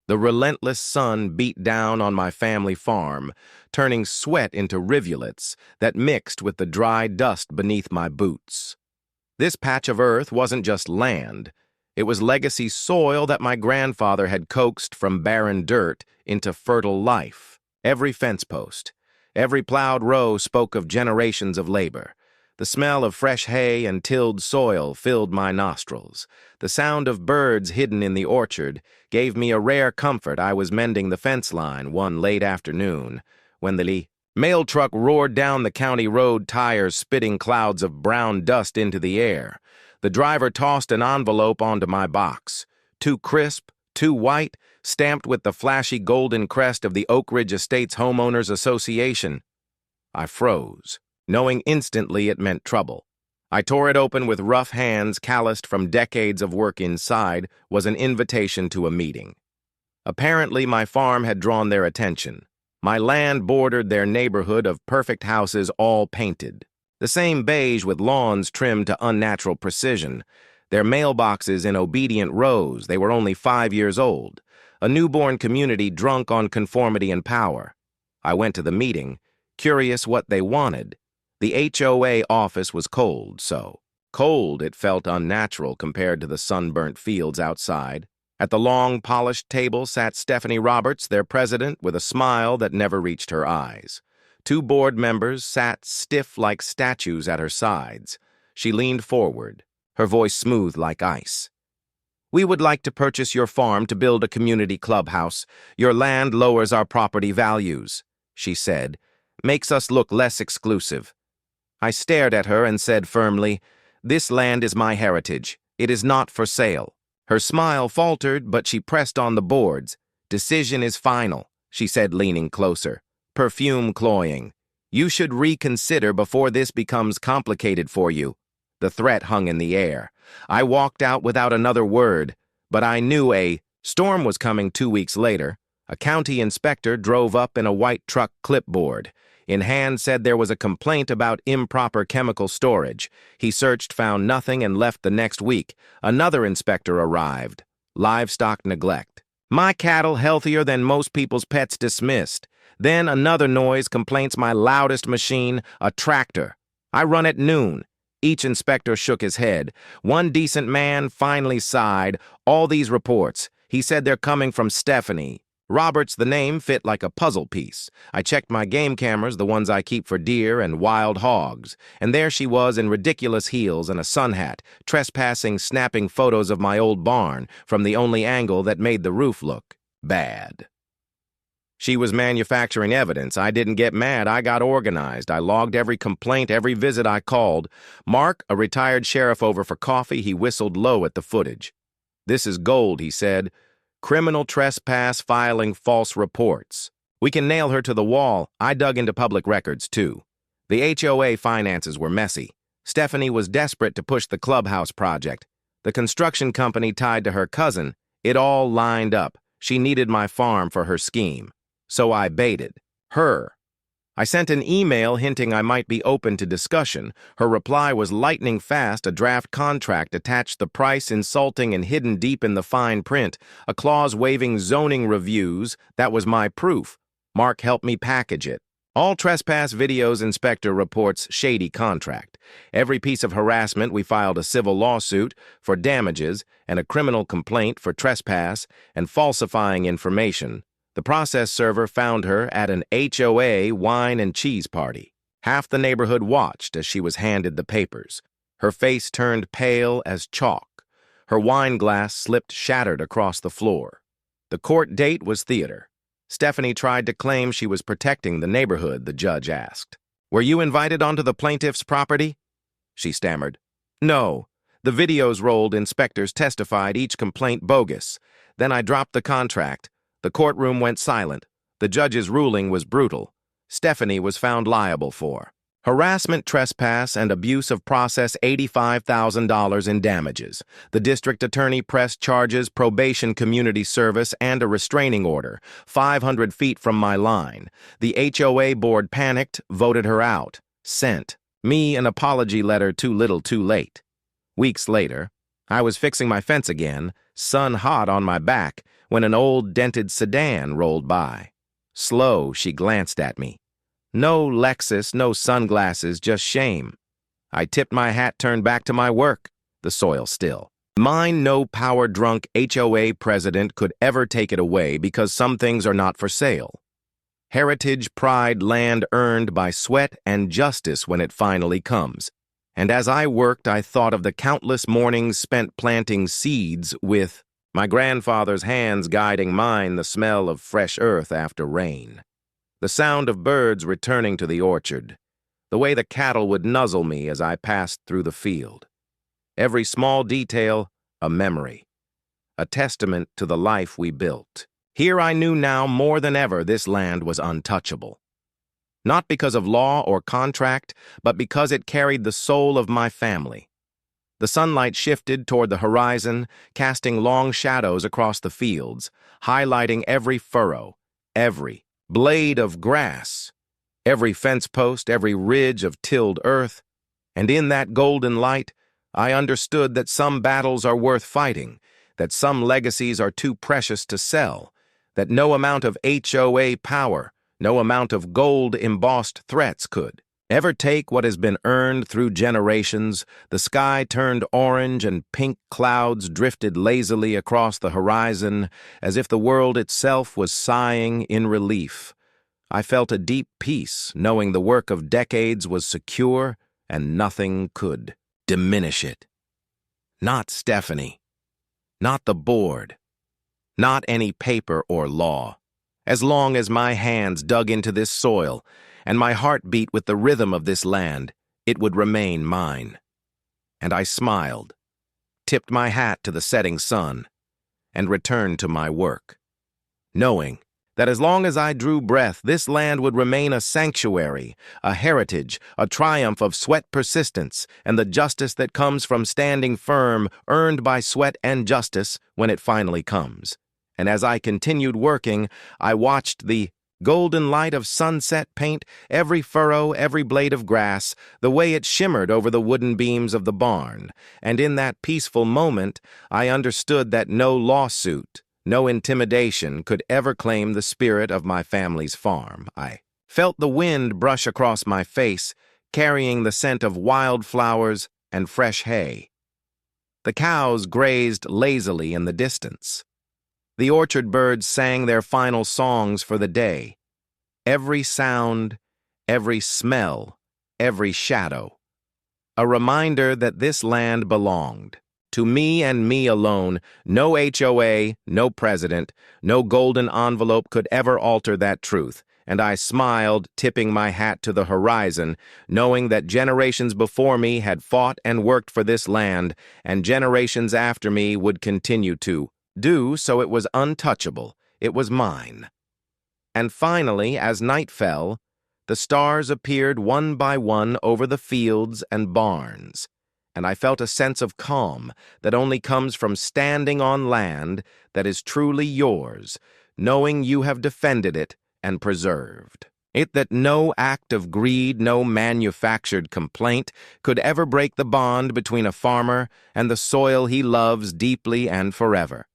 The relentless sun beat down on my family farm, turning sweat into rivulets that mixed with the dry dust beneath my boots. This patch of earth wasn't just land. It was legacy soil that my grandfather had coaxed from barren dirt into fertile life. Every fence post, every plowed row spoke of generations of labor. The smell of fresh hay and tilled soil filled my nostrils. The sound of birds hidden in the orchard gave me a rare comfort. I was mending the fence line one late afternoon when the mail truck roared down the county road, tires spitting clouds of brown dust into the air. The driver tossed an envelope onto my box. Too crisp, too white, stamped with the flashy golden crest of the Oak Ridge Estates Homeowners Association. I froze, knowing instantly it meant trouble. I tore it open with rough hands calloused from decades of work inside was an invitation to a meeting. Apparently, my farm had drawn their attention. My land bordered their neighborhood of perfect houses all painted. The same beige with lawns trimmed to unnatural precision. Their mailboxes in obedient rows. They were only 5 years old. A newborn community drunk on conformity and power. I went to the meeting, curious what they wanted. The HOA office was cold, so cold it felt unnatural compared to the sunburnt fields outside. At the long, polished table sat Stephanie Roberts, their president, with a smile that never reached her eyes. 2 board members sat stiff like statues at her sides. She leaned forward, her voice smooth like ice. "We would like to purchase your farm to build a community clubhouse. Your land lowers our property values," she said, "makes us look less exclusive." I stared at her and said firmly, "This land is my heritage. It is not for sale." Her smile faltered, but she pressed on the boards. "Decision is final," she said, leaning closer, perfume cloying. "You should reconsider before this becomes complicated for you." The threat hung in the air. I walked out without another word, but I knew a storm was coming 2 weeks later. A county inspector drove up in a white truck, clipboard in hand, said there was a complaint about improper chemical storage. He searched, found nothing, and left the next week. Another inspector arrived. Livestock neglect. "My cattle healthier than most people's pets dismissed." Then another noise, complaints my loudest machine, a tractor. I run at noon. Each inspector shook his head. One decent man finally sighed. "All these reports," he said, "they're coming from Stephanie." Roberts, the name, fit like a puzzle piece. I checked my game cameras, the ones I keep for deer and wild hogs, and there she was in ridiculous heels and a sun hat, trespassing, snapping photos of my old barn from the only angle that made the roof look bad. She was manufacturing evidence. I didn't get mad. I got organized. I logged every complaint, every visit I called. Mark, a retired sheriff, over for coffee. He whistled low at the footage. "This is gold," he said. "Criminal trespass, filing false reports. We can nail her to the wall." I dug into public records, too. The HOA finances were messy. Stephanie was desperate to push the clubhouse project. The construction company tied to her cousin. It all lined up. She needed my farm for her scheme. So I baited her. I sent an email hinting I might be open to discussion. Her reply was lightning fast. A draft contract attached, the price insulting and hidden deep in the fine print, a clause waiving zoning reviews. That was my proof. Mark helped me package it. All trespass videos, inspector reports, shady contract. Every piece of harassment, we filed a civil lawsuit for damages and a criminal complaint for trespass and falsifying information. The process server found her at an HOA wine and cheese party. Half the neighborhood watched as she was handed the papers. Her face turned pale as chalk. Her wine glass slipped shattered across the floor. The court date was theater. Stephanie tried to claim she was protecting the neighborhood, the judge asked. "Were you invited onto the plaintiff's property?" She stammered. "No." The videos rolled, inspectors testified, each complaint bogus. Then I dropped the contract. The courtroom went silent. The judge's ruling was brutal. Stephanie was found liable for harassment, trespass, and abuse of process, $85,000 in damages. The district attorney pressed charges, probation, community service, and a restraining order, 500 feet from my line. The HOA board panicked, voted her out, sent me an apology letter too little too late. Weeks later, I was fixing my fence again, sun hot on my back, when an old dented sedan rolled by. Slow, she glanced at me. No Lexus, no sunglasses, just shame. I tipped my hat, turned back to my work, the soil still. Mine no power-drunk HOA president could ever take it away because some things are not for sale. Heritage, pride, land earned by sweat and justice when it finally comes. And as I worked, I thought of the countless mornings spent planting seeds with my grandfather's hands guiding mine, the smell of fresh earth after rain. The sound of birds returning to the orchard. The way the cattle would nuzzle me as I passed through the field. Every small detail, a memory. A testament to the life we built. Here I knew now more than ever this land was untouchable. Not because of law or contract, but because it carried the soul of my family. The sunlight shifted toward the horizon, casting long shadows across the fields, highlighting every furrow, every blade of grass, every fence post, every ridge of tilled earth. And in that golden light, I understood that some battles are worth fighting, that some legacies are too precious to sell, that no amount of HOA power, no amount of gold-embossed threats could ever take what has been earned through generations. The sky turned orange and pink clouds drifted lazily across the horizon as if the world itself was sighing in relief. I felt a deep peace knowing the work of decades was secure and nothing could diminish it. Not Stephanie. Not the board. Not any paper or law. As long as my hands dug into this soil and my heart beat with the rhythm of this land, it would remain mine. And I smiled, tipped my hat to the setting sun, and returned to my work, knowing that as long as I drew breath, this land would remain a sanctuary, a heritage, a triumph of sweat persistence, and the justice that comes from standing firm, earned by sweat and justice when it finally comes. And as I continued working, I watched the golden light of sunset paint every furrow, every blade of grass, the way it shimmered over the wooden beams of the barn. And in that peaceful moment, I understood that no lawsuit, no intimidation could ever claim the spirit of my family's farm. I felt the wind brush across my face, carrying the scent of wildflowers and fresh hay. The cows grazed lazily in the distance. The orchard birds sang their final songs for the day. Every sound, every smell, every shadow. A reminder that this land belonged. To me and me alone. No HOA, no president, no golden envelope could ever alter that truth. And I smiled, tipping my hat to the horizon, knowing that generations before me had fought and worked for this land, and generations after me would continue to do so. It was untouchable. It was mine. And finally, as night fell, the stars appeared one by one over the fields and barns, and I felt a sense of calm that only comes from standing on land that is truly yours, knowing you have defended it and preserved it, that no act of greed, no manufactured complaint could ever break the bond between a farmer and the soil he loves deeply and forever.